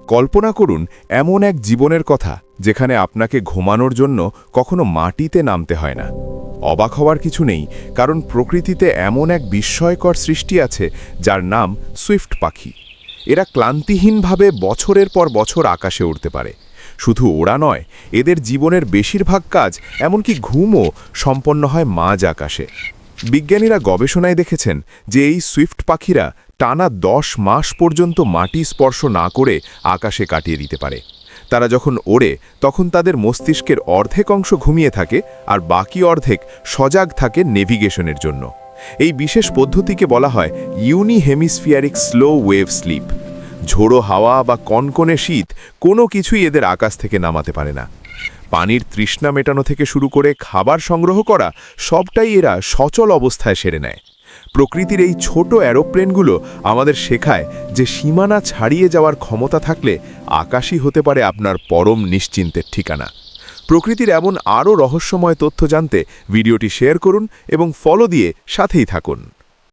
কল্পনা করুন এমন এক জীবনের কথা যেখানে আপনাকে ঘুমানোর জন্য কখনো মাটিতে নামতে হয় না। অবাক হওয়ার কিছু নেই, কারণ প্রকৃতিতে এমন এক বিস্ময়কর সৃষ্টি আছে যার নাম সুইফট পাখি। এরা ক্লান্তিহীনভাবে বছরের পর বছর আকাশে উড়তে পারে। শুধু ওড়া নয়, এদের জীবনের বেশিরভাগ কাজ, এমনকি ঘুমও সম্পন্ন হয় মাঝ আকাশে। বিজ্ঞানীরা গবেষণায় দেখেছেন যে এই সুইফট পাখিরা টানা 10 মাস পর্যন্ত মাটি স্পর্শ না করে আকাশে কাটিয়ে দিতে পারে। তারা যখন ওড়ে তখন তাদের মস্তিষ্কের অর্ধেক অংশ ঘুমিয়ে থাকে আর বাকি অর্ধেক সজাগ থাকে নেভিগেশনের জন্য। এই বিশেষ পদ্ধতিকে বলা হয় ইউনিহেমিস্ফিয়ারিক স্লো ওয়েভ স্লিপ। ঝোড়ো হাওয়া বা কনকনে শীত কোনো কিছুই এদের আকাশ থেকে নামাতে পারে না। পানির তৃষ্ণা মেটানো থেকে শুরু করে খাবার সংগ্রহ করা সবটাই এরা সচল অবস্থায় সেরে নেয়। প্রকৃতির এই ছোট অ্যারোপ্লেনগুলো আমাদের শেখায় যে সীমানা ছাড়িয়ে যাওয়ার ক্ষমতা থাকলে আকাশই হতে পারে আপনার পরম নিশ্চিন্তের ঠিকানা। প্রকৃতির এমন আরও রহস্যময় তথ্য জানতে ভিডিওটি শেয়ার করুন এবং ফলো দিয়ে সাথেই থাকুন।